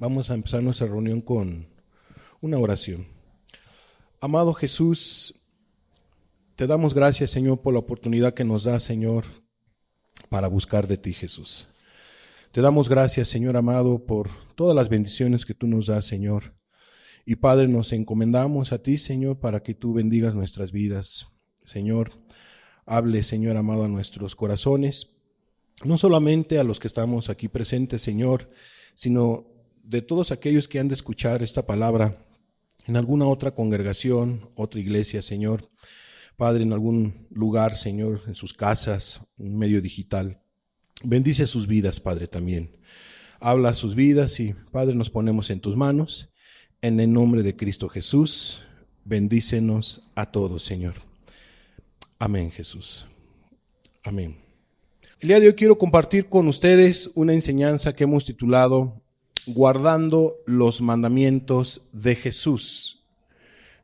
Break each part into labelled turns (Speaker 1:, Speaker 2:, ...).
Speaker 1: Vamos a empezar nuestra reunión con una oración. Amado Jesús, te damos gracias, Señor, por la oportunidad que nos da, Señor, para buscar de ti, Jesús. Te damos gracias, Señor amado, por todas las bendiciones que tú nos das, Señor. Y Padre, nos encomendamos a ti, Señor, para que tú bendigas nuestras vidas. Señor, hable, Señor amado, a nuestros corazones, no solamente a los que estamos aquí presentes, Señor, sino de todos aquellos que han de escuchar esta palabra en alguna otra congregación, otra iglesia, Señor. Padre, en algún lugar, Señor, en sus casas, en medio digital. Bendice sus vidas, Padre, también. Habla sus vidas y, Padre, nos ponemos en tus manos. En el nombre de Cristo Jesús, bendícenos a todos, Señor. Amén, Jesús. Amén. El día de hoy quiero compartir con ustedes una enseñanza que hemos titulado Guardando los mandamientos de Jesús.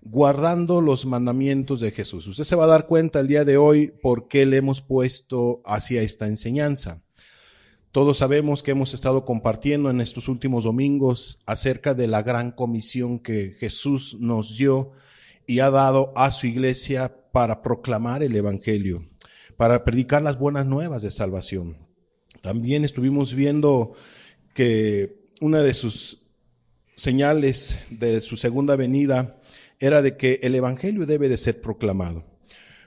Speaker 1: Guardando los mandamientos de Jesús. Usted se va a dar cuenta el día de hoy por qué le hemos puesto hacia esta enseñanza. Todos sabemos que hemos estado compartiendo en estos últimos domingos acerca de la gran comisión que Jesús nos dio y ha dado a su iglesia para proclamar el evangelio, para predicar las buenas nuevas de salvación. También estuvimos viendo que una de sus señales de su segunda venida era de que el evangelio debe de ser proclamado.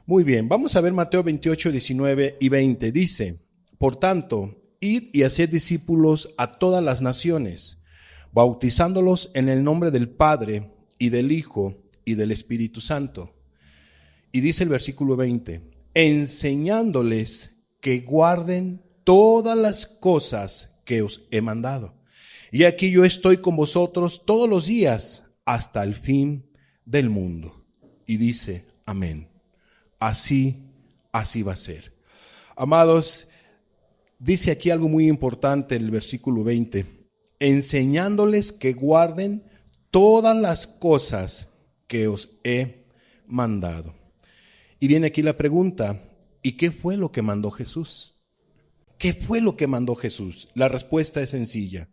Speaker 1: Muy bien, vamos a ver Mateo 28, 19 y 20. Dice, por tanto, id y haced discípulos a todas las naciones, bautizándolos en el nombre del Padre y del Hijo y del Espíritu Santo. Y dice el versículo 20, enseñándoles que guarden todas las cosas que os he mandado. Y aquí yo estoy con vosotros todos los días hasta el fin del mundo. Y dice, amén. Así va a ser. Amados, dice aquí algo muy importante en el versículo 20. Enseñándoles que guarden todas las cosas que os he mandado. Y viene aquí la pregunta, ¿y qué fue lo que mandó Jesús? ¿Qué fue lo que mandó Jesús? La respuesta es sencilla.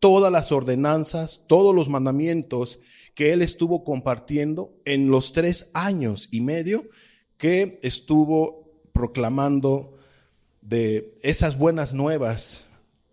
Speaker 1: Todas las ordenanzas, todos los mandamientos que él estuvo compartiendo en los 3 años y medio que estuvo proclamando de esas buenas nuevas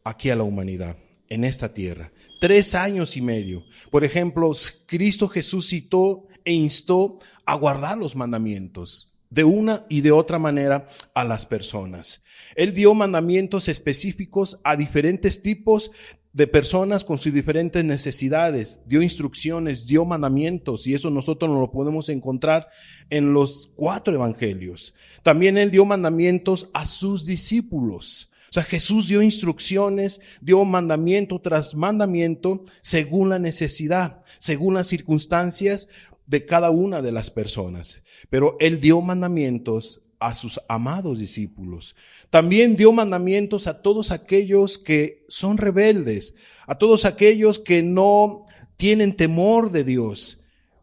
Speaker 1: aquí a la humanidad, en esta tierra. 3 años y medio. Por ejemplo, Cristo Jesús citó e instó a guardar los mandamientos de una y de otra manera a las personas. Él dio mandamientos específicos a diferentes tipos de personas con sus diferentes necesidades, dio instrucciones, dio mandamientos, y eso nosotros no lo podemos encontrar en los 4 evangelios. También él dio mandamientos a sus discípulos. O sea, Jesús dio instrucciones, dio mandamiento tras mandamiento según la necesidad, según las circunstancias de cada una de las personas. Pero él dio mandamientos a sus amados discípulos. También dio mandamientos a todos aquellos que son rebeldes, a todos aquellos que no tienen temor de Dios.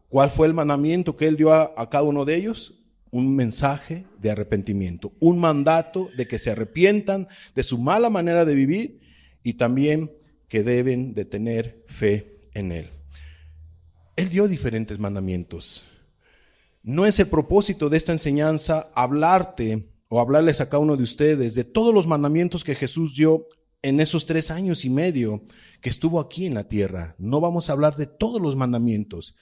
Speaker 1: ¿Cuál fue el mandamiento que él dio a cada uno de ellos? Un mensaje de arrepentimiento, un mandato de que se arrepientan de su mala manera de vivir y también que deben de tener fe en él. Él dio diferentes mandamientos. No es el propósito de esta enseñanza hablarte o hablarles a cada uno de ustedes de todos los mandamientos que Jesús dio en esos 3 años y medio que estuvo aquí en la tierra. No vamos a hablar de todos los mandamientos.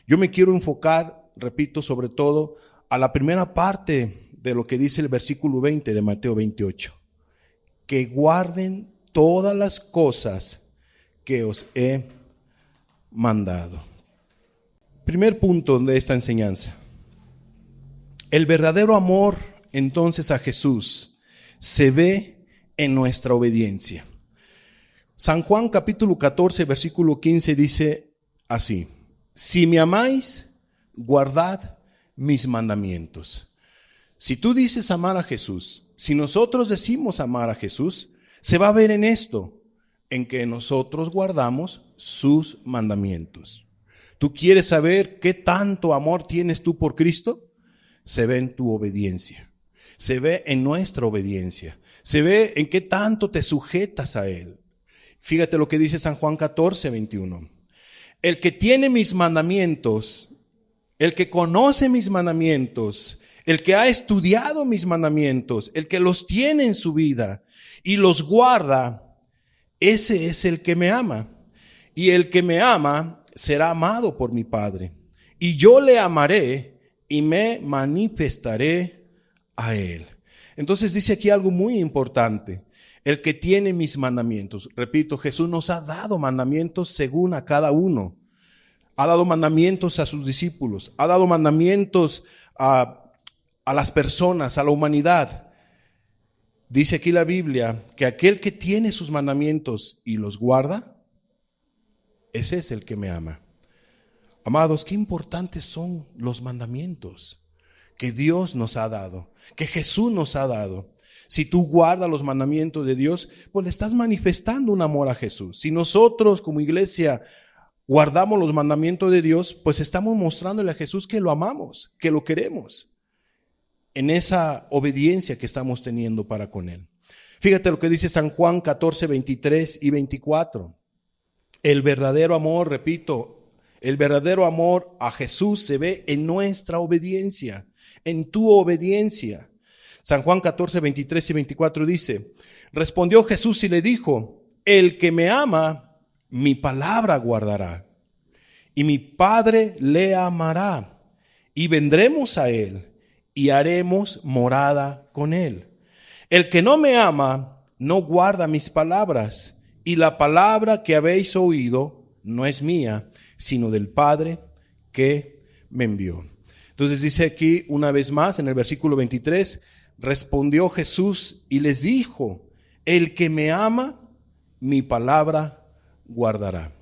Speaker 1: Yo me quiero enfocar, repito, sobre todo a la primera parte de lo que dice el versículo 20 de Mateo 28. Que guarden todas las cosas que os he mandado. Primer punto de esta enseñanza. El verdadero amor entonces a Jesús se ve en nuestra obediencia. San Juan capítulo 14 versículo 15 dice así: si me amáis, guardad mis mandamientos. Si tú dices amar a Jesús, si nosotros decimos amar a Jesús, se va a ver en esto, en que nosotros guardamos sus mandamientos. ¿Tú quieres saber qué tanto amor tienes tú por Cristo? Se ve en tu obediencia, se ve en nuestra obediencia, se ve en qué tanto te sujetas a Él. Fíjate lo que dice San Juan 14:21. El que tiene mis mandamientos, el que conoce mis mandamientos, el que ha estudiado mis mandamientos, el que los tiene en su vida y los guarda, ese es el que me ama. Y el que me ama será amado por mi Padre. Y yo le amaré y me manifestaré a él. Entonces dice aquí algo muy importante. El que tiene mis mandamientos. Repito, Jesús nos ha dado mandamientos según a cada uno. Ha dado mandamientos a sus discípulos. Ha dado mandamientos a las personas, a la humanidad. Dice aquí la Biblia que aquel que tiene sus mandamientos y los guarda, ese es el que me ama. Amados, qué importantes son los mandamientos que Dios nos ha dado, que Jesús nos ha dado. Si tú guardas los mandamientos de Dios, pues le estás manifestando un amor a Jesús. Si nosotros como iglesia guardamos los mandamientos de Dios, pues estamos mostrándole a Jesús que lo amamos, que lo queremos, en esa obediencia que estamos teniendo para con Él. Fíjate lo que dice San Juan 14:23 y 24. El verdadero amor, repito, el verdadero amor a Jesús se ve en nuestra obediencia, en tu obediencia. San Juan 14:23 y 24 dice, respondió Jesús y le dijo, el que me ama, mi palabra guardará, y mi Padre le amará, y vendremos a él, y haremos morada con él. El que no me ama, no guarda mis palabras, y la palabra que habéis oído no es mía, sino del Padre que me envió. Entonces dice aquí una vez más en el versículo 23, respondió Jesús y les dijo, el que me ama, mi palabra guardará.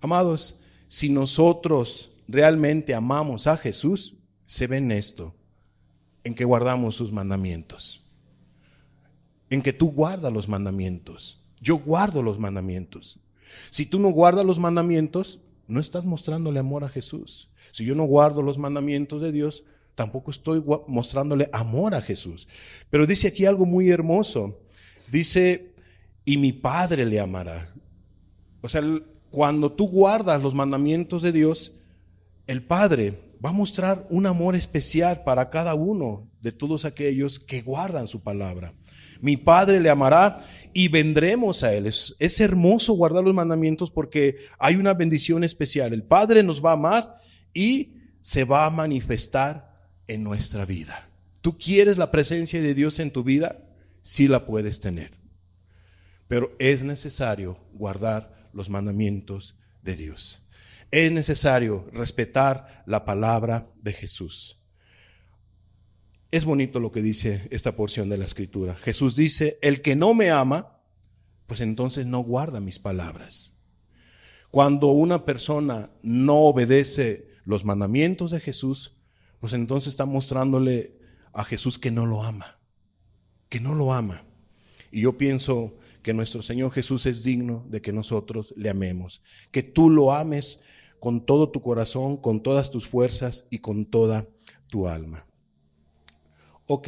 Speaker 1: Amados, si nosotros realmente amamos a Jesús, se ve en esto, en que guardamos sus mandamientos, en que tú guardas los mandamientos. Yo guardo los mandamientos. Si tú no guardas los mandamientos, no estás mostrándole amor a Jesús. Si yo no guardo los mandamientos de Dios, tampoco estoy mostrándole amor a Jesús. Pero dice aquí algo muy hermoso. Dice, y mi Padre le amará. O sea, cuando tú guardas los mandamientos de Dios, el Padre va a mostrar un amor especial para cada uno de todos aquellos que guardan su palabra. Mi Padre le amará y vendremos a Él. Es hermoso guardar los mandamientos porque hay una bendición especial. El Padre nos va a amar y se va a manifestar en nuestra vida. ¿Tú quieres la presencia de Dios en tu vida? Sí la puedes tener. Pero es necesario guardar los mandamientos de Dios. Es necesario respetar la palabra de Jesús. Es bonito lo que dice esta porción de la Escritura. Jesús dice, el que no me ama, pues entonces no guarda mis palabras. Cuando una persona no obedece los mandamientos de Jesús, pues entonces está mostrándole a Jesús que no lo ama, que no lo ama. Y yo pienso que nuestro Señor Jesús es digno de que nosotros le amemos, que tú lo ames con todo tu corazón, con todas tus fuerzas y con toda tu alma. Ok,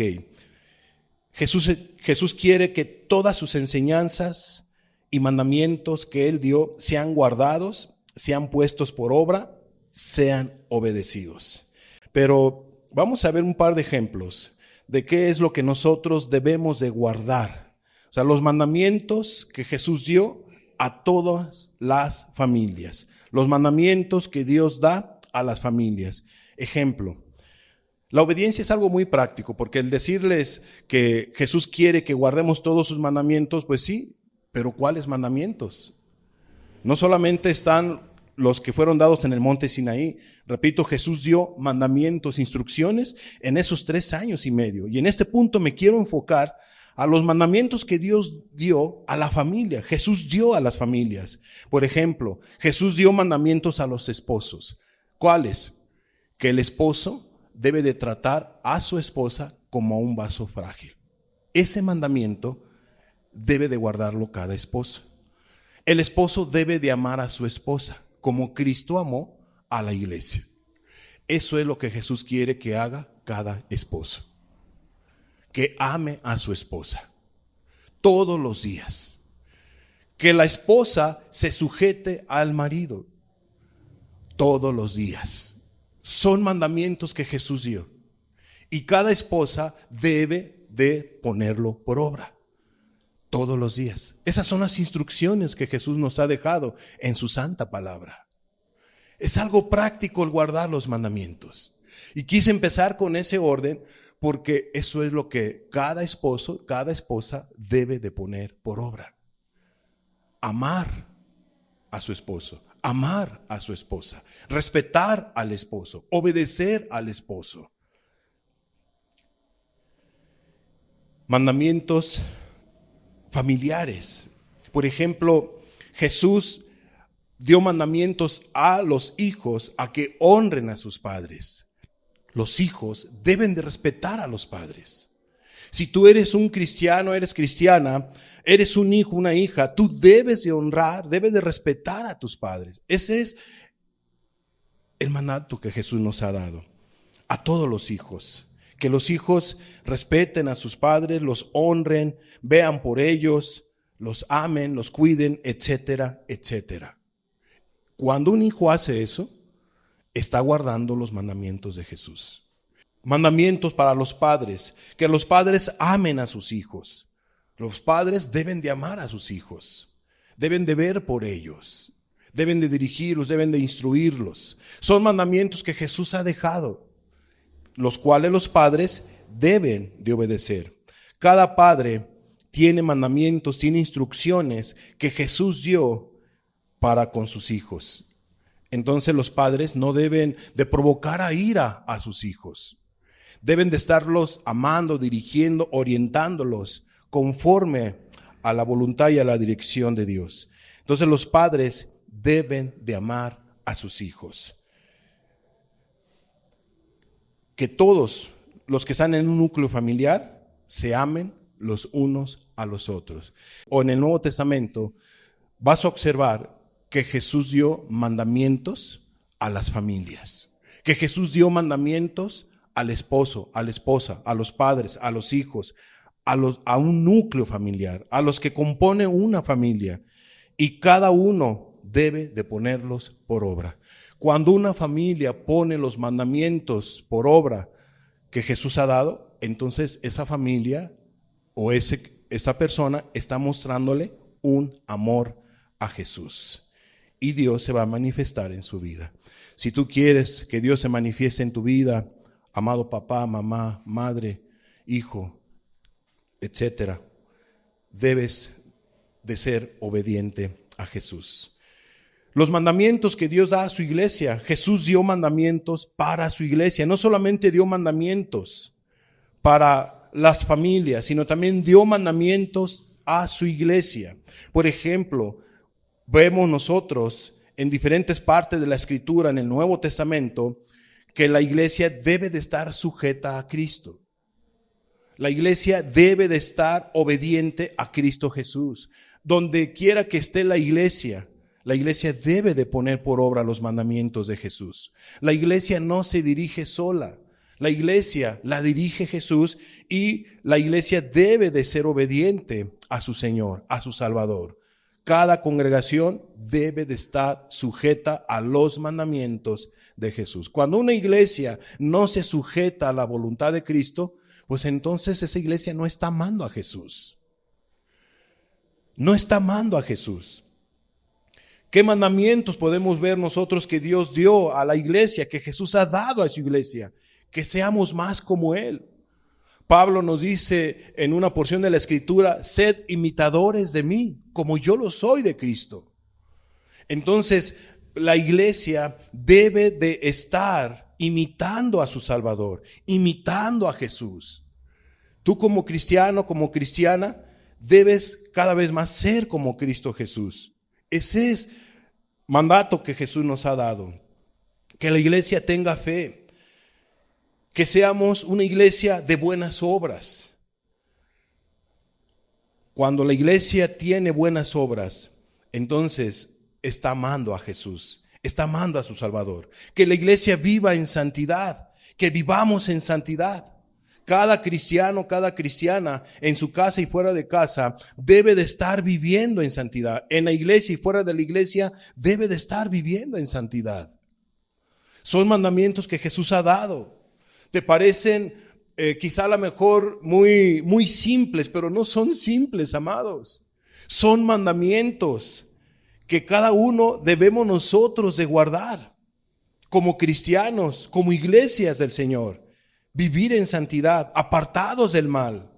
Speaker 1: Jesús quiere que todas sus enseñanzas y mandamientos que Él dio sean guardados, sean puestos por obra, sean obedecidos. Pero vamos a ver un par de ejemplos de qué es lo que nosotros debemos de guardar. O sea, los mandamientos que Jesús dio a todas las familias. Los mandamientos que Dios da a las familias. Ejemplo, la obediencia es algo muy práctico, porque el decirles que Jesús quiere que guardemos todos sus mandamientos, pues sí, pero ¿cuáles mandamientos? No solamente están los que fueron dados en el monte Sinaí. Repito, Jesús dio mandamientos, instrucciones en esos 3 años y medio. Y en este punto me quiero enfocar a los mandamientos que Dios dio a la familia. Jesús dio a las familias. Por ejemplo, Jesús dio mandamientos a los esposos. ¿Cuáles? Que el esposo debe de tratar a su esposa como a un vaso frágil. Ese mandamiento debe de guardarlo cada esposo. El esposo debe de amar a su esposa como Cristo amó a la iglesia. Eso es lo que Jesús quiere que haga cada esposo. Que ame a su esposa todos los días. que la esposa se sujete al marido todos los días. Son mandamientos que Jesús dio. Y cada esposa debe de ponerlo por obra todos los días. Esas son las instrucciones que Jesús nos ha dejado en su santa palabra. Es algo práctico el guardar los mandamientos. Y quise empezar con ese orden porque eso es lo que cada esposo, cada esposa debe de poner por obra. Amar a su esposo, amar a su esposa, respetar al esposo, obedecer al esposo. Mandamientos familiares. Por ejemplo, Jesús dio mandamientos a los hijos a que honren a sus padres. Los hijos deben de respetar a los padres. Si tú eres un cristiano, eres cristiana, eres un hijo, una hija, tú debes de honrar, debes de respetar a tus padres. Ese es el mandato que Jesús nos ha dado a todos los hijos. Que los hijos respeten a sus padres, los honren, vean por ellos, los amen, los cuiden, etcétera, etcétera. Cuando un hijo hace eso, está guardando los mandamientos de Jesús. Mandamientos para los padres, que los padres amen a sus hijos. Los padres deben de amar a sus hijos, deben de ver por ellos, deben de dirigirlos, deben de instruirlos. Son mandamientos que Jesús ha dejado, los cuales los padres deben de obedecer. Cada padre tiene mandamientos, tiene instrucciones que Jesús dio para con sus hijos. Entonces los padres no deben de provocar a ira a sus hijos. Deben de estarlos amando, dirigiendo, orientándolos conforme a la voluntad y a la dirección de Dios. Entonces los padres deben de amar a sus hijos. Que todos los que están en un núcleo familiar se amen los unos a los otros. O en el Nuevo Testamento vas a observar que Jesús dio mandamientos a las familias, que Jesús dio mandamientos al esposo, a la esposa, a los padres, a los hijos, a un núcleo familiar, a los que componen una familia, y cada uno debe de ponerlos por obra. Cuando una familia pone los mandamientos por obra que Jesús ha dado, entonces esa familia o esa persona está mostrándole un amor a Jesús. Y Dios se va a manifestar en su vida. Si tú quieres que Dios se manifieste en tu vida, amado papá, mamá, madre, hijo, etcétera, debes de ser obediente a Jesús. Los mandamientos que Dios da a su iglesia, Jesús dio mandamientos para su iglesia. No solamente dio mandamientos para las familias, sino también dio mandamientos a su iglesia. Por ejemplo, vemos nosotros en diferentes partes de la Escritura en el Nuevo Testamento que la iglesia debe de estar sujeta a Cristo. La iglesia debe de estar obediente a Cristo Jesús. Donde quiera que esté la iglesia debe de poner por obra los mandamientos de Jesús. La iglesia no se dirige sola. La iglesia la dirige Jesús y la iglesia debe de ser obediente a su Señor, a su Salvador. Cada congregación debe de estar sujeta a los mandamientos de Jesús. Cuando una iglesia no se sujeta a la voluntad de Cristo, pues entonces esa iglesia no está amando a Jesús. No está amando a Jesús. ¿Qué mandamientos podemos ver nosotros que Dios dio a la iglesia, que Jesús ha dado a su iglesia? Que seamos más como Él. Pablo nos dice en una porción de la Escritura, sed imitadores de mí, como yo lo soy de Cristo. Entonces, la iglesia debe de estar imitando a su Salvador, imitando a Jesús. Tú como cristiano, como cristiana, debes cada vez más ser como Cristo Jesús. Ese es mandato que Jesús nos ha dado. Que la iglesia tenga fe. Que seamos una iglesia de buenas obras. Cuando la iglesia tiene buenas obras, entonces está amando a Jesús, está amando a su Salvador. Que la iglesia viva en santidad, que vivamos en santidad. Cada cristiano, cada cristiana, en su casa y fuera de casa, debe de estar viviendo en santidad. En la iglesia y fuera de la iglesia, debe de estar viviendo en santidad. Son mandamientos que Jesús ha dado. Te parecen quizá a lo mejor muy simples, pero no son simples, amados. Son mandamientos que cada uno debemos nosotros de guardar como cristianos, como iglesias del Señor. Vivir en santidad, apartados del mal.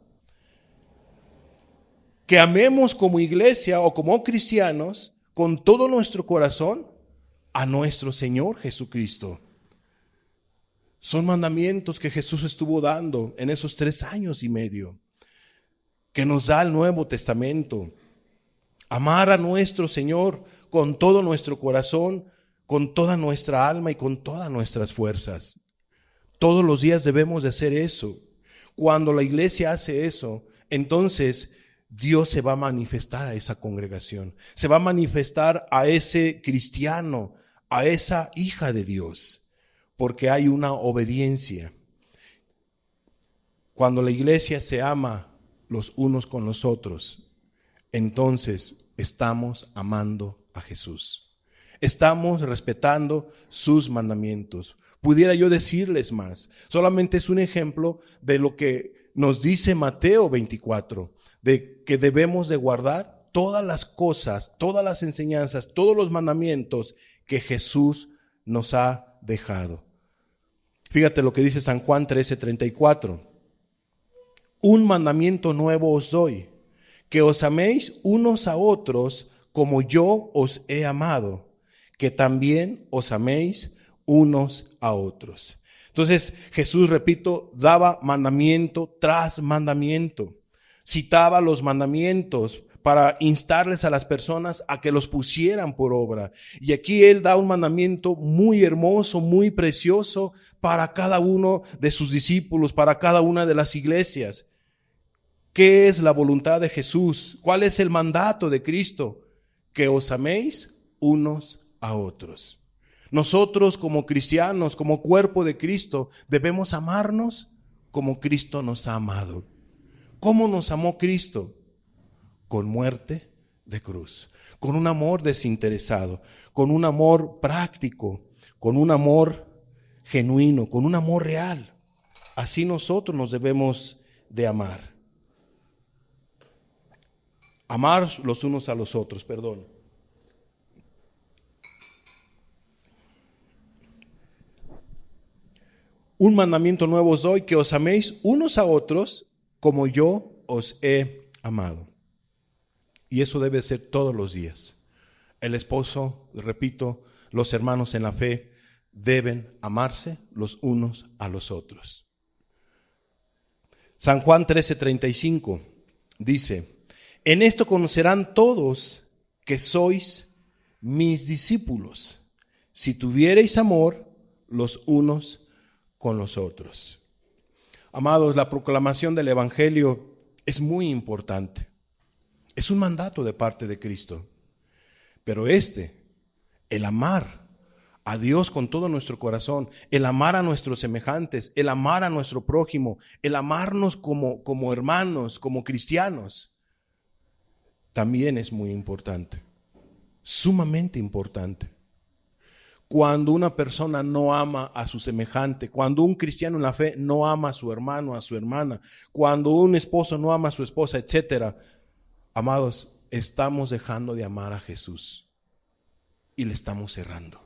Speaker 1: Que amemos como iglesia o como cristianos con todo nuestro corazón a nuestro Señor Jesucristo. Son mandamientos que Jesús estuvo dando en esos 3 años y medio, que nos da el Nuevo Testamento. Amar a nuestro Señor con todo nuestro corazón, con toda nuestra alma y con todas nuestras fuerzas. Todos los días debemos de hacer eso. Cuando la iglesia hace eso, entonces Dios se va a manifestar a esa congregación. Se va a manifestar a ese cristiano, a esa hija de Dios, porque hay una obediencia. Cuando la iglesia se ama los unos con los otros, entonces estamos amando a Jesús. Estamos respetando sus mandamientos. Pudiera yo decirles más. Solamente es un ejemplo de lo que nos dice Mateo 24, de que debemos de guardar todas las cosas, todas las enseñanzas, todos los mandamientos que Jesús nos ha dejado. Fíjate lo que dice San Juan 13:34. Un mandamiento nuevo os doy, que os améis unos a otros como yo os he amado, que también os améis unos a otros. Entonces Jesús, repito, daba mandamiento tras mandamiento. Citaba los mandamientos para instarles a las personas a que los pusieran por obra. Y aquí Él da un mandamiento muy hermoso, muy precioso para cada uno de sus discípulos, para cada una de las iglesias. ¿Qué es la voluntad de Jesús? ¿Cuál es el mandato de Cristo? Que os améis unos a otros. Nosotros como cristianos, como cuerpo de Cristo, debemos amarnos como Cristo nos ha amado. ¿Cómo nos amó Cristo? Con muerte de cruz, con un amor desinteresado, con un amor práctico, con un amor genuino, con un amor real. Así nosotros nos debemos de amar. Amar los unos a los otros, perdón. Un mandamiento nuevo os doy, que os améis unos a otros como yo os he amado. Y eso debe ser todos los días. El esposo, repito, los hermanos en la fe deben amarse los unos a los otros. San Juan 13:35 dice: en esto conocerán todos que sois mis discípulos, si tuviereis amor los unos con los otros. Amados, la proclamación del Evangelio es muy importante. Es un mandato de parte de Cristo. Pero el amar a Dios con todo nuestro corazón, el amar a nuestros semejantes, el amar a nuestro prójimo, el amarnos como hermanos, como cristianos, también es muy importante, sumamente importante. Cuando una persona no ama a su semejante, cuando un cristiano en la fe no ama a su hermano, a su hermana, cuando un esposo no ama a su esposa, etcétera, amados, estamos dejando de amar a Jesús y le estamos errando.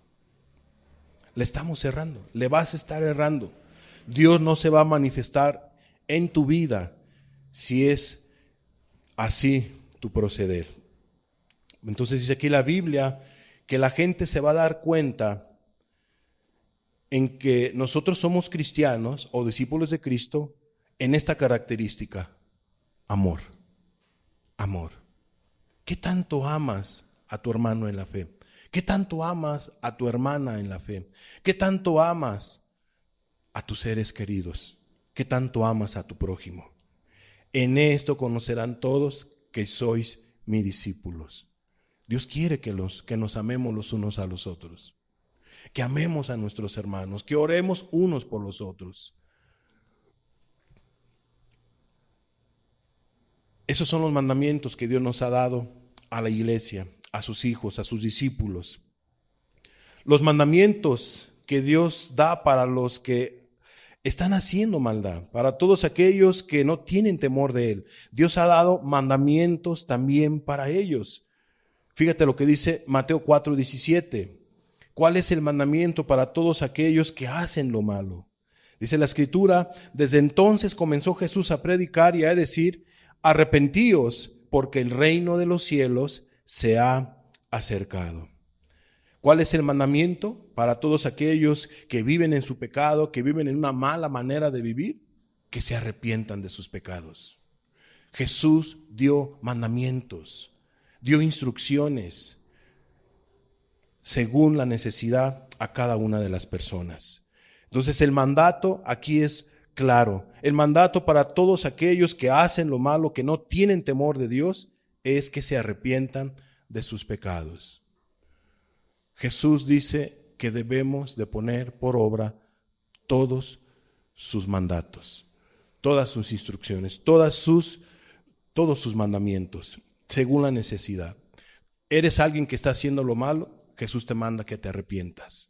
Speaker 1: Le estamos errando, le vas a estar errando. Dios no se va a manifestar en tu vida si es así tu proceder. Entonces dice aquí la Biblia que la gente se va a dar cuenta en que nosotros somos cristianos o discípulos de Cristo en esta característica: amor. Amor. ¿Qué tanto amas a tu hermano en la fe? ¿Qué tanto amas a tu hermana en la fe? ¿Qué tanto amas a tus seres queridos? ¿Qué tanto amas a tu prójimo? En esto conocerán todos que sois mis discípulos. Dios quiere que nos amemos los unos a los otros, que amemos a nuestros hermanos, que oremos unos por los otros. Esos son los mandamientos que Dios nos ha dado a la iglesia, a sus hijos, a sus discípulos. Los mandamientos que Dios da para los que están haciendo maldad, para todos aquellos que no tienen temor de Él. Dios ha dado mandamientos también para ellos. Fíjate lo que dice Mateo 4:17. ¿Cuál es el mandamiento para todos aquellos que hacen lo malo? Dice la Escritura, desde entonces comenzó Jesús a predicar y a decir, arrepentíos, porque el reino de los cielos se ha acercado. ¿Cuál es el mandamiento para todos aquellos que viven en su pecado, que viven en una mala manera de vivir? Que se arrepientan de sus pecados. Jesús dio mandamientos, dio instrucciones según la necesidad a cada una de las personas. Entonces el mandato aquí es claro. El mandato para todos aquellos que hacen lo malo, que no tienen temor de Dios, es que se arrepientan de sus pecados. Jesús dice que debemos de poner por obra todos sus mandatos, todas sus instrucciones, todos sus mandamientos, según la necesidad. ¿Eres alguien que está haciendo lo malo? Jesús te manda que te arrepientas.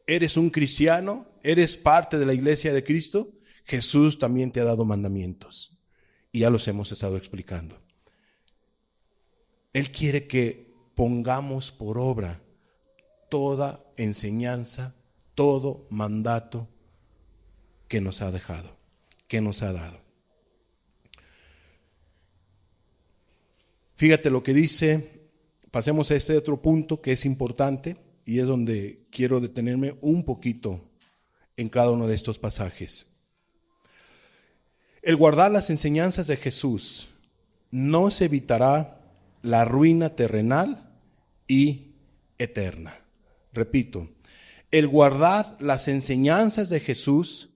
Speaker 1: ¿Eres un cristiano? ¿Eres parte de la iglesia de Cristo? Jesús también te ha dado mandamientos y ya los hemos estado explicando. Él quiere que pongamos por obra toda enseñanza, todo mandato que nos ha dejado, que nos ha dado. Fíjate lo que dice, pasemos a este otro punto que es importante y es donde quiero detenerme un poquito en cada uno de estos pasajes. El guardar las enseñanzas de Jesús nos evitará la ruina terrenal y eterna. Repito, el guardar las enseñanzas de Jesús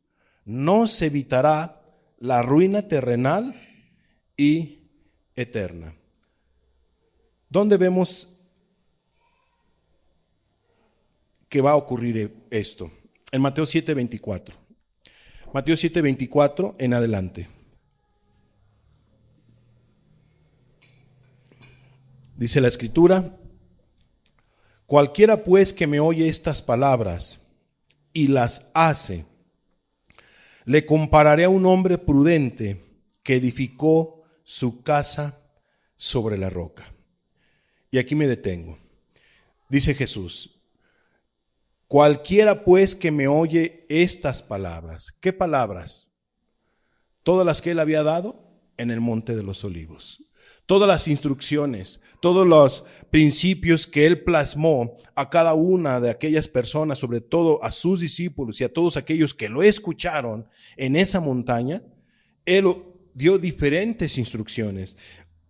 Speaker 1: nos evitará la ruina terrenal y eterna. ¿Dónde vemos que va a ocurrir esto? En Mateo 7:24. Mateo 7:24 en adelante. Dice la Escritura, cualquiera pues que me oye estas palabras y las hace, le compararé a un hombre prudente que edificó su casa sobre la roca. Y aquí me detengo. Dice Jesús, cualquiera pues que me oye estas palabras. ¿Qué palabras? Todas las que él había dado en el Monte de los Olivos. Todas las instrucciones, todos los principios que él plasmó a cada una de aquellas personas, sobre todo a sus discípulos y a todos aquellos que lo escucharon en esa montaña, él dio diferentes instrucciones.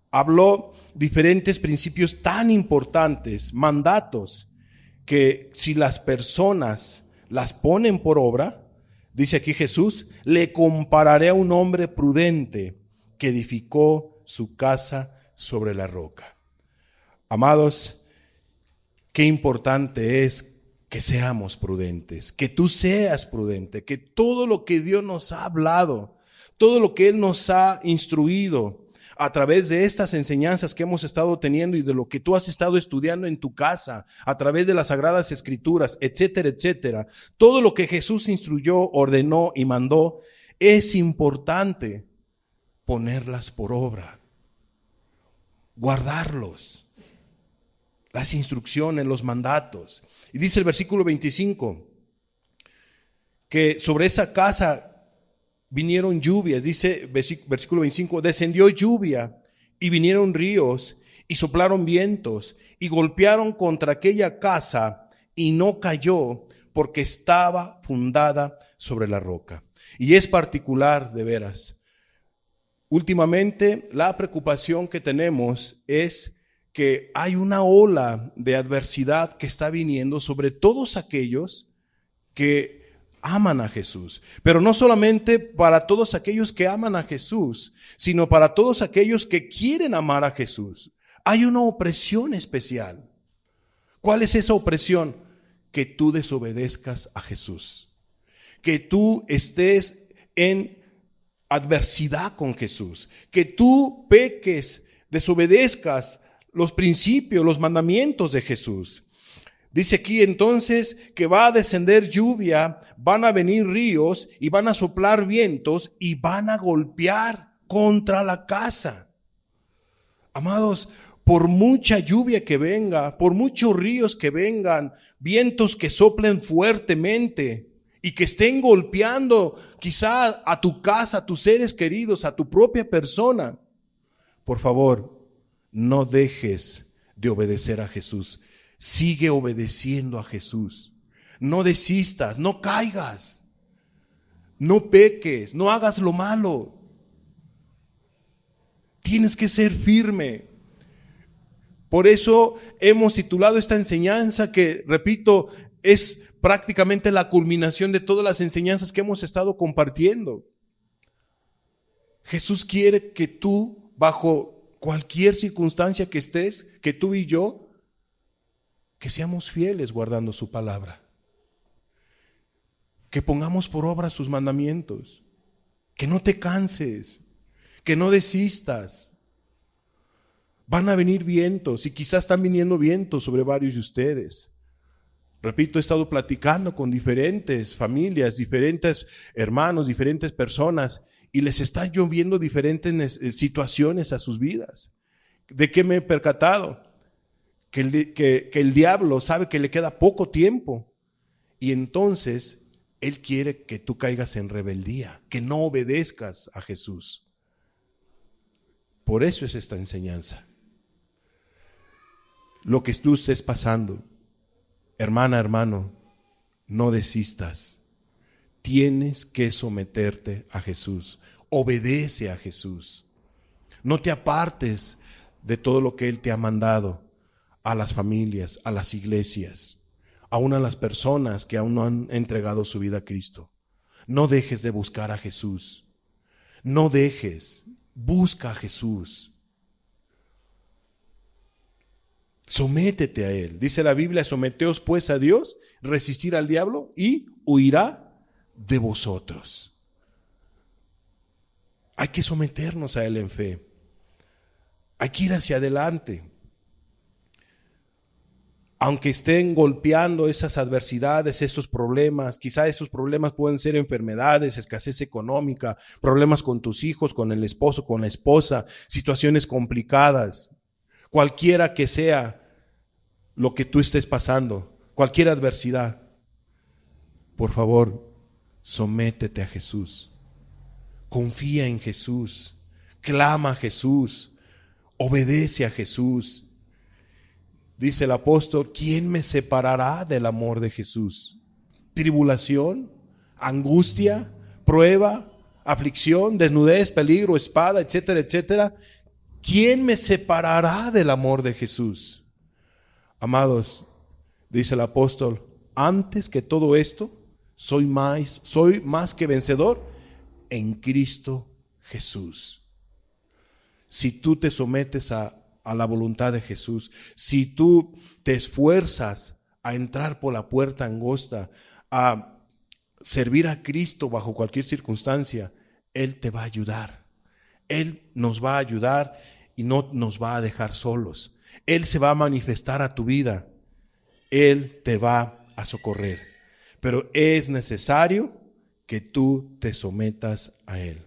Speaker 1: Habló diferentes principios tan importantes, mandatos, que si las personas las ponen por obra, dice aquí Jesús, le compararé a un hombre prudente que edificó su casa sobre la roca. Amados, qué importante es que seamos prudentes, que tú seas prudente, que todo lo que Dios nos ha hablado, todo lo que Él nos ha instruido, a través de estas enseñanzas que hemos estado teniendo y de lo que tú has estado estudiando en tu casa, a través de las Sagradas Escrituras, etcétera, etcétera. Todo lo que Jesús instruyó, ordenó y mandó, es importante ponerlas por obra, guardarlos, las instrucciones, los mandatos. Y dice el versículo 25, que sobre esa casa vinieron lluvias, dice versículo 25, descendió lluvia y vinieron ríos y soplaron vientos y golpearon contra aquella casa y no cayó porque estaba fundada sobre la roca. Y es particular de veras. Últimamente la preocupación que tenemos es que hay una ola de adversidad que está viniendo sobre todos aquellos que aman a Jesús, pero no solamente para todos aquellos que aman a Jesús, sino para todos aquellos que quieren amar a Jesús. Hay una opresión especial. ¿Cuál es esa opresión? Que tú desobedezcas a Jesús, que tú estés en adversidad con Jesús, que tú peques, desobedezcas los principios, los mandamientos de Jesús. Dice aquí entonces que va a descender lluvia, van a venir ríos y van a soplar vientos y van a golpear contra la casa. Amados, por mucha lluvia que venga, por muchos ríos que vengan, vientos que soplen fuertemente y que estén golpeando quizá a tu casa, a tus seres queridos, a tu propia persona, por favor, no dejes de obedecer a Jesús. Sigue obedeciendo a Jesús. No desistas, no caigas, no peques, no hagas lo malo. Tienes que ser firme. Por eso hemos titulado esta enseñanza que, repito, es prácticamente la culminación de todas las enseñanzas que hemos estado compartiendo. Jesús quiere que tú, bajo cualquier circunstancia que estés, que tú y yo, que seamos fieles guardando su palabra, que pongamos por obra sus mandamientos, que no te canses, que no desistas. Van a venir vientos y quizás están viniendo vientos sobre varios de ustedes. Repito, he estado platicando con diferentes familias, diferentes hermanos, diferentes personas y les está lloviendo diferentes situaciones a sus vidas. ¿De qué me he percatado? Que el diablo sabe que le queda poco tiempo y entonces él quiere que tú caigas en rebeldía, que no obedezcas a Jesús. Por eso es esta enseñanza. Lo que tú estés pasando, hermana, hermano, no desistas. Tienes que someterte a Jesús. Obedece a Jesús. No te apartes de todo lo que Él te ha mandado. A las familias, a las iglesias, aún a las personas que aún no han entregado su vida a Cristo. No dejes de buscar a Jesús. No dejes, busca a Jesús. Sométete a Él. Dice la Biblia, someteos pues a Dios, resistir al diablo y huirá de vosotros. Hay que someternos a Él en fe. Hay que ir hacia adelante. Aunque estén golpeando esas adversidades, esos problemas, quizá esos problemas pueden ser enfermedades, escasez económica, problemas con tus hijos, con el esposo, con la esposa, situaciones complicadas, cualquiera que sea lo que tú estés pasando, cualquier adversidad, por favor, sométete a Jesús, confía en Jesús, clama a Jesús, obedece a Jesús. Dice el apóstol, ¿quién me separará del amor de Jesús? ¿Tribulación, angustia, prueba, aflicción, desnudez, peligro, espada, etcétera, etcétera? ¿Quién me separará del amor de Jesús? Amados, dice el apóstol, antes que todo esto, soy más que vencedor en Cristo Jesús. Si tú te sometes a la voluntad de Jesús, si tú te esfuerzas a entrar por la puerta angosta, a servir a Cristo bajo cualquier circunstancia, Él te va a ayudar. Él nos va a ayudar y no nos va a dejar solos. Él se va a manifestar a tu vida. Él te va a socorrer. Pero es necesario que tú te sometas a Él.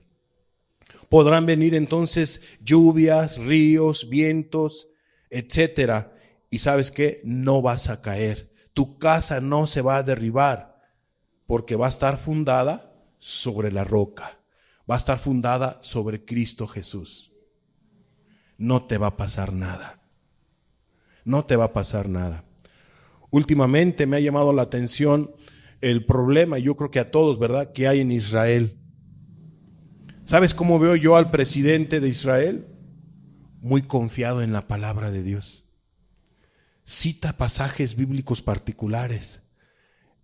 Speaker 1: Podrán venir entonces lluvias, ríos, vientos, etcétera. Y ¿sabes qué? No vas a caer. Tu casa no se va a derribar porque va a estar fundada sobre la roca. Va a estar fundada sobre Cristo Jesús. No te va a pasar nada. No te va a pasar nada. Últimamente me ha llamado la atención el problema, y yo creo que a todos, ¿verdad?, que hay en Israel. ¿Sabes cómo veo yo al presidente de Israel? Muy confiado en la palabra de Dios. Cita pasajes bíblicos particulares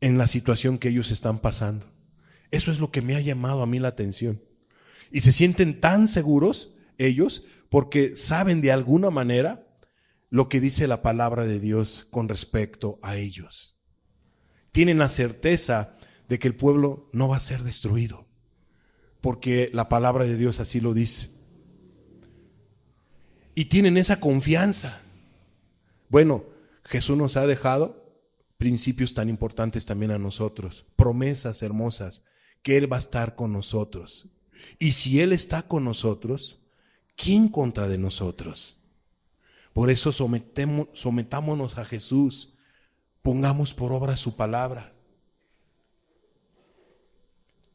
Speaker 1: en la situación que ellos están pasando. Eso es lo que me ha llamado a mí la atención. Y se sienten tan seguros ellos porque saben de alguna manera lo que dice la palabra de Dios con respecto a ellos. Tienen la certeza de que el pueblo no va a ser destruido. porque la palabra de Dios así lo dice. Y tienen esa confianza. Bueno, Jesús nos ha dejado principios tan importantes también a nosotros, promesas hermosas, que Él va a estar con nosotros. Y si Él está con nosotros, ¿quién contra de nosotros? Por eso sometámonos a Jesús, pongamos por obra su palabra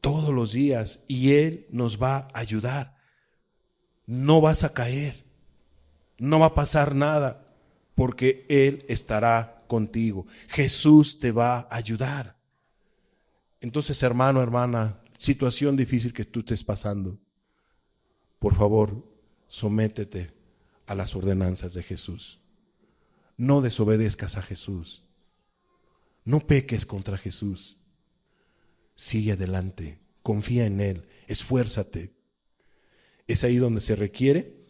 Speaker 1: todos los días y Él nos va a ayudar. No vas a caer, no va a pasar nada, porque Él estará contigo. Jesús te va a ayudar. Entonces, hermano, hermana, situación difícil que tú estés pasando, por favor, sométete a las ordenanzas de Jesús. No desobedezcas a Jesús. No peques contra Jesús. Sigue adelante, confía en Él, esfuérzate. Es ahí donde se requiere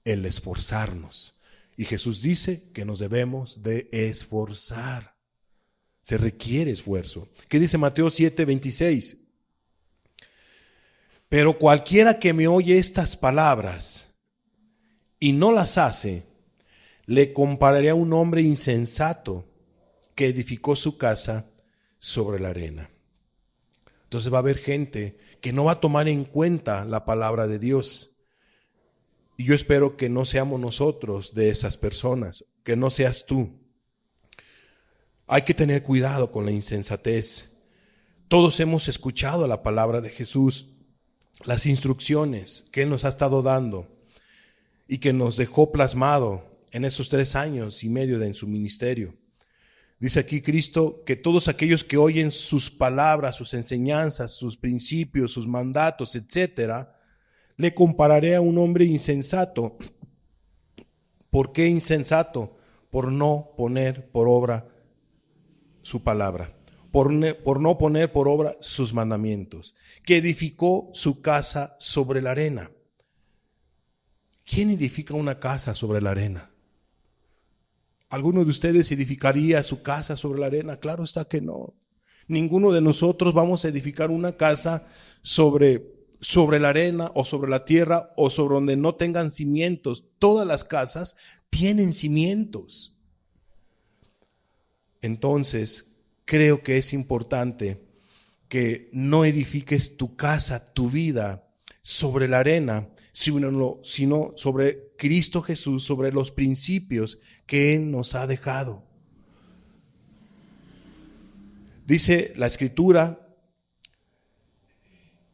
Speaker 1: el esforzarnos. Y Jesús dice que nos debemos de esforzar. Se requiere esfuerzo. ¿Qué dice Mateo 7:26? Pero cualquiera que me oye estas palabras y no las hace, le compararé a un hombre insensato que edificó su casa sobre la arena. Entonces va a haber gente que no va a tomar en cuenta la palabra de Dios. Y yo espero que no seamos nosotros de esas personas, que no seas tú. Hay que tener cuidado con la insensatez. Todos hemos escuchado la palabra de Jesús, las instrucciones que Él nos ha estado dando y que nos dejó plasmado en esos 3 años y medio en su ministerio. Dice aquí Cristo que todos aquellos que oyen sus palabras, sus enseñanzas, sus principios, sus mandatos, etcétera, le compararé a un hombre insensato. ¿Por qué insensato? Por no poner por obra su palabra, por no poner por obra sus mandamientos, que edificó su casa sobre la arena. ¿Quién edifica una casa sobre la arena? ¿Alguno de ustedes edificaría su casa sobre la arena? Claro está que no. Ninguno de nosotros vamos a edificar una casa sobre la arena o sobre la tierra o sobre donde no tengan cimientos. Todas las casas tienen cimientos. Entonces, creo que es importante que no edifiques tu casa, tu vida sobre la arena, sino sobre Cristo Jesús, sobre los principios que Él nos ha dejado. Dice la Escritura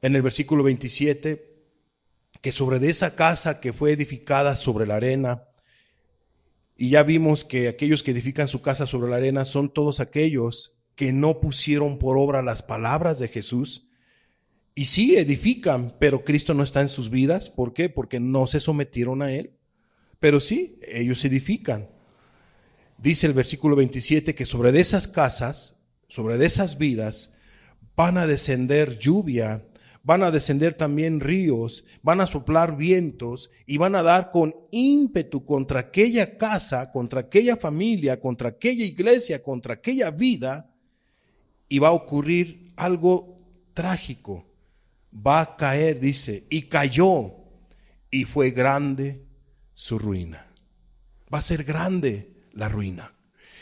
Speaker 1: en el versículo 27 que sobre de esa casa que fue edificada sobre la arena, y ya vimos que aquellos que edifican su casa sobre la arena son todos aquellos que no pusieron por obra las palabras de Jesús. Y sí edifican, pero Cristo no está en sus vidas. ¿Por qué? Porque no se sometieron a Él. Pero sí, ellos edifican. Dice el versículo 27 que sobre de esas casas, sobre de esas vidas, van a descender lluvia, van a descender también ríos, van a soplar vientos y van a dar con ímpetu contra aquella casa, contra aquella familia, contra aquella iglesia, contra aquella vida, y va a ocurrir algo trágico. Va a caer, dice, y cayó, y fue grande su ruina. Va a ser grande la ruina.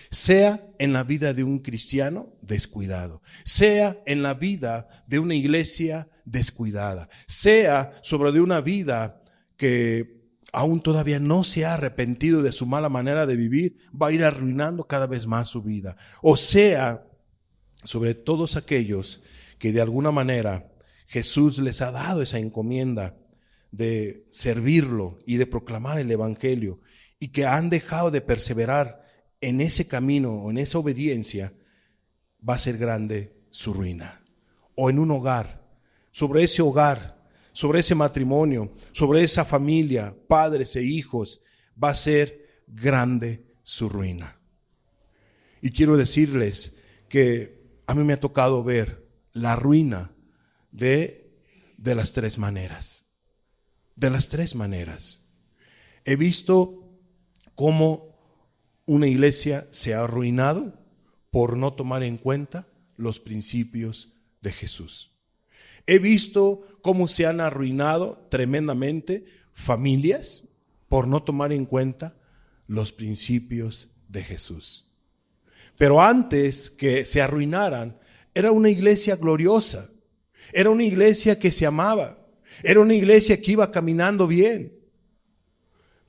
Speaker 1: Sea en la vida de un cristiano descuidado, sea en la vida de una iglesia descuidada, sea sobre de una vida que aún todavía no se ha arrepentido de su mala manera de vivir, va a ir arruinando cada vez más su vida. O sea, sobre todos aquellos que de alguna manera Jesús les ha dado esa encomienda de servirlo y de proclamar el evangelio y que han dejado de perseverar en ese camino o en esa obediencia, va a ser grande su ruina. O en un hogar, sobre ese matrimonio, sobre esa familia, padres e hijos, va a ser grande su ruina. Y quiero decirles que a mí me ha tocado ver la ruina de las 3 maneras. De las 3 maneras. He visto cómo una iglesia se ha arruinado por no tomar en cuenta los principios de Jesús. He visto cómo se han arruinado tremendamente familias por no tomar en cuenta los principios de Jesús. Pero antes que se arruinaran, era una iglesia gloriosa, era una iglesia que se amaba, era una iglesia que iba caminando bien,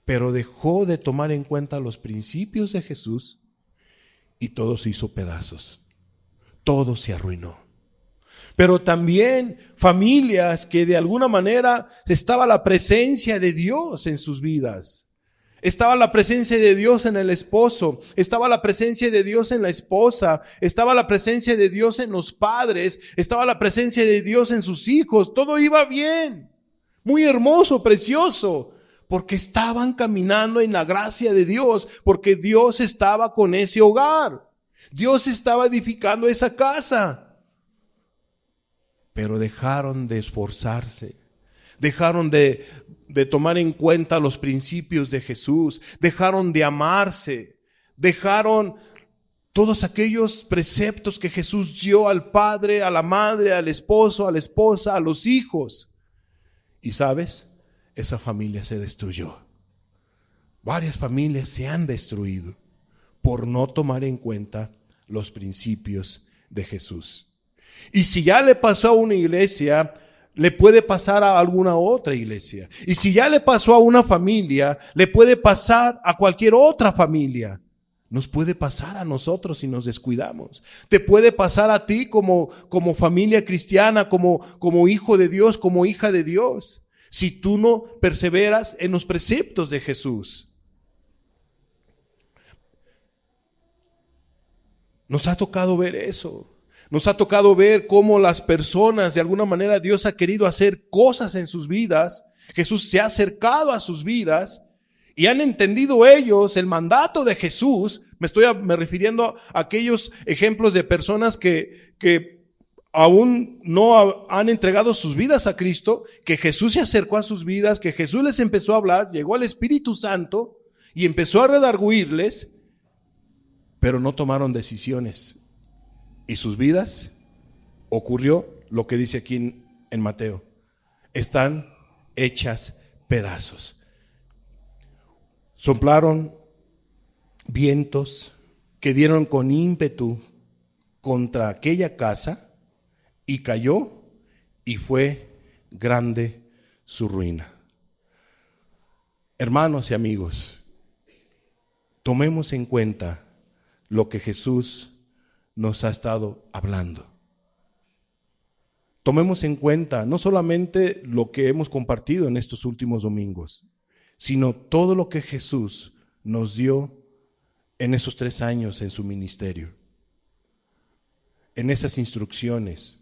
Speaker 1: pero dejó de tomar en cuenta los principios de Jesús y todo se hizo pedazos, todo se arruinó. Pero también familias que de alguna manera estaba la presencia de Dios en sus vidas. Estaba la presencia de Dios en el esposo, estaba la presencia de Dios en la esposa, estaba la presencia de Dios en los padres, estaba la presencia de Dios en sus hijos. Todo iba bien, muy hermoso, precioso, porque estaban caminando en la gracia de Dios, porque Dios estaba con ese hogar. Dios estaba edificando esa casa. Pero dejaron de esforzarse, dejaron de tomar en cuenta los principios de Jesús, dejaron de amarse, dejaron todos aquellos preceptos que Jesús dio al padre, a la madre, al esposo, a la esposa, a los hijos. Y sabes, esa familia se destruyó. Varias familias se han destruido por no tomar en cuenta los principios de Jesús. Y si ya le pasó a una iglesia, le puede pasar a alguna otra iglesia. Y si ya le pasó a una familia, le puede pasar a cualquier otra familia. Nos puede pasar a nosotros si nos descuidamos. Te puede pasar a ti como familia cristiana, como hijo de Dios, como hija de Dios, si tú no perseveras en los preceptos de Jesús. Nos ha tocado ver eso. Nos ha tocado ver cómo las personas, de alguna manera, Dios ha querido hacer cosas en sus vidas. Jesús se ha acercado a sus vidas y han entendido ellos el mandato de Jesús. Me refiriendo a aquellos ejemplos de personas que aún no han entregado sus vidas a Cristo, que Jesús se acercó a sus vidas, que Jesús les empezó a hablar, llegó el Espíritu Santo y empezó a redarguirles, pero no tomaron decisiones. Y sus vidas ocurrió lo que dice aquí en Mateo. Están hechas pedazos. Soplaron vientos que dieron con ímpetu contra aquella casa y cayó y fue grande su ruina. Hermanos y amigos, tomemos en cuenta lo que Jesús nos ha estado hablando. Tomemos en cuenta no solamente lo que hemos compartido en estos últimos domingos, sino todo lo que Jesús nos dio en esos 3 años en su ministerio, en esas instrucciones,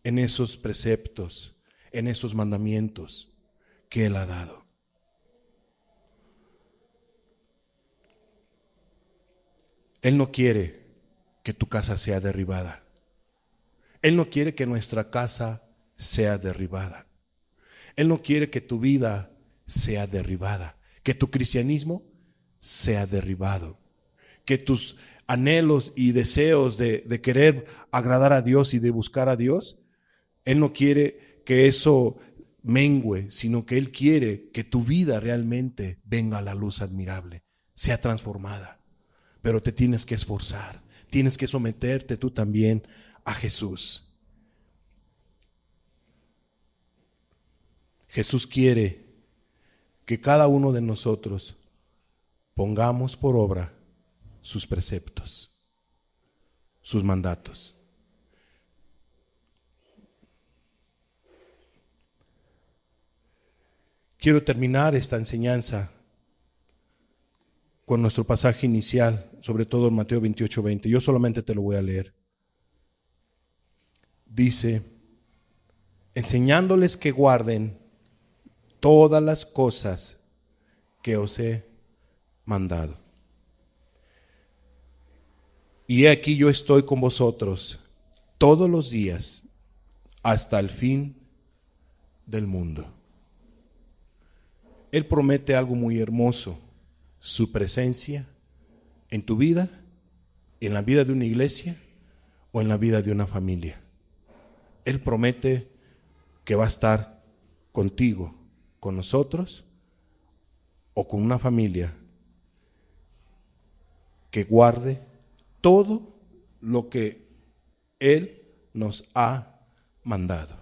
Speaker 1: en esos preceptos, en esos mandamientos que Él ha dado. Él no quiere que tu casa sea derribada. Él no quiere que nuestra casa sea derribada. Él no quiere que tu vida sea derribada, que tu cristianismo sea derribado, que tus anhelos y deseos de querer agradar a Dios y de buscar a Dios, Él no quiere que eso mengüe, sino que Él quiere que tu vida realmente venga a la luz admirable, sea transformada. Pero te tienes que esforzar. Tienes que someterte tú también a Jesús. Jesús quiere que cada uno de nosotros pongamos por obra sus preceptos, sus mandatos. Quiero terminar esta enseñanza con nuestro pasaje inicial, sobre todo en Mateo 28:20. Yo solamente te lo voy a leer. Dice, enseñándoles que guarden todas las cosas que os he mandado. Y he aquí yo estoy con vosotros todos los días hasta el fin del mundo. Él promete algo muy hermoso. Su presencia en tu vida, en la vida de una iglesia o en la vida de una familia. Él promete que va a estar contigo, con nosotros o con una familia que guarde todo lo que Él nos ha mandado.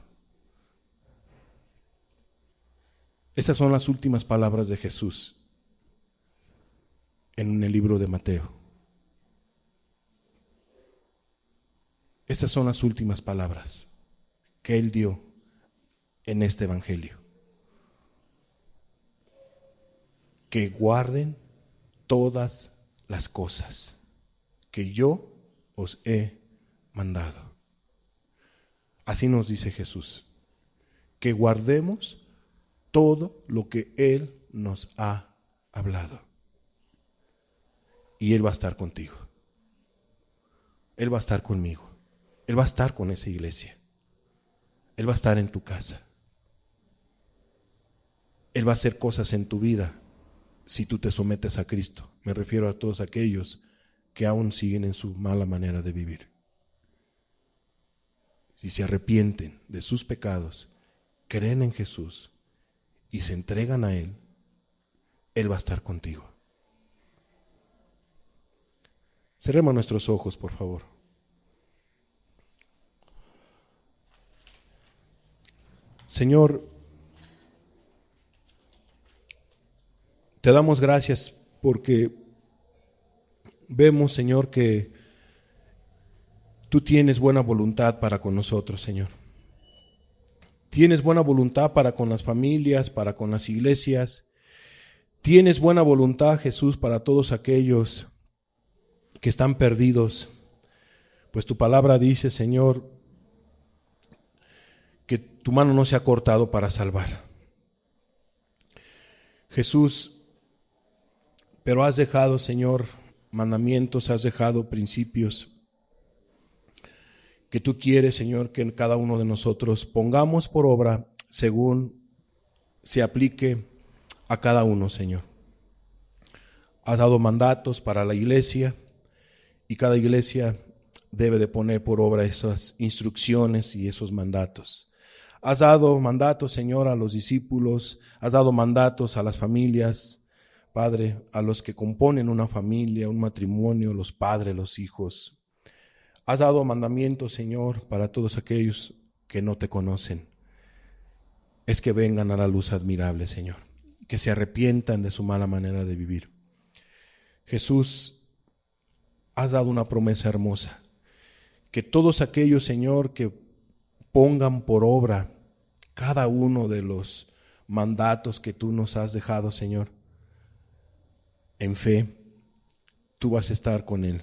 Speaker 1: Esas son las últimas palabras de Jesús en el libro de Mateo. Esas son las últimas palabras que Él dio en este evangelio. Que guarden todas las cosas que yo os he mandado. Así nos dice Jesús, que guardemos todo lo que Él nos ha hablado. Y Él va a estar contigo. Él va a estar conmigo. Él va a estar con esa iglesia. Él va a estar en tu casa. Él va a hacer cosas en tu vida si tú te sometes a Cristo. Me refiero a todos aquellos que aún siguen en su mala manera de vivir. Si se arrepienten de sus pecados, creen en Jesús y se entregan a Él, Él va a estar contigo. Cerremos nuestros ojos, por favor. Señor, te damos gracias porque vemos, Señor, que tú tienes buena voluntad para con nosotros, Señor. Tienes buena voluntad para con las familias, para con las iglesias. Tienes buena voluntad, Jesús, para todos aquellos que están perdidos. Pues tu palabra dice, Señor, que tu mano no se ha cortado para salvar. Jesús, pero has dejado, Señor, mandamientos, has dejado principios que tú quieres, Señor, que en cada uno de nosotros pongamos por obra según se aplique a cada uno, Señor. Has dado mandatos para la iglesia y cada iglesia debe de poner por obra esas instrucciones y esos mandatos. Has dado mandatos, Señor, a los discípulos, has dado mandatos a las familias, Padre, a los que componen una familia, un matrimonio, los padres, los hijos. Has dado mandamientos, Señor, para todos aquellos que no te conocen. Es que vengan a la luz admirable, Señor, que se arrepientan de su mala manera de vivir. Jesús, has dado una promesa hermosa, que todos aquellos, Señor, que pongan por obra cada uno de los mandatos que tú nos has dejado, Señor, en fe, tú vas a estar con Él,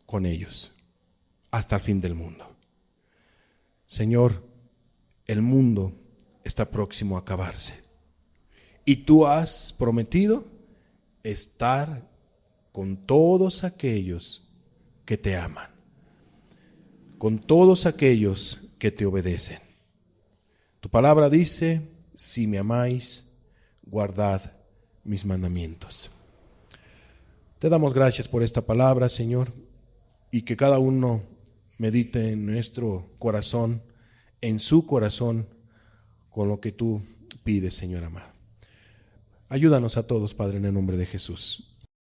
Speaker 1: con ellos, hasta el fin del mundo. Señor, el mundo está próximo a acabarse y tú has prometido estar con todos aquellos que te aman, con todos aquellos que te obedecen. Tu palabra dice, si me amáis, guardad mis mandamientos. Te damos gracias por esta palabra, Señor, y que cada uno medite en nuestro corazón, en su corazón, con lo que tú pides, Señor amado. Ayúdanos a todos, Padre, en el nombre de Jesús.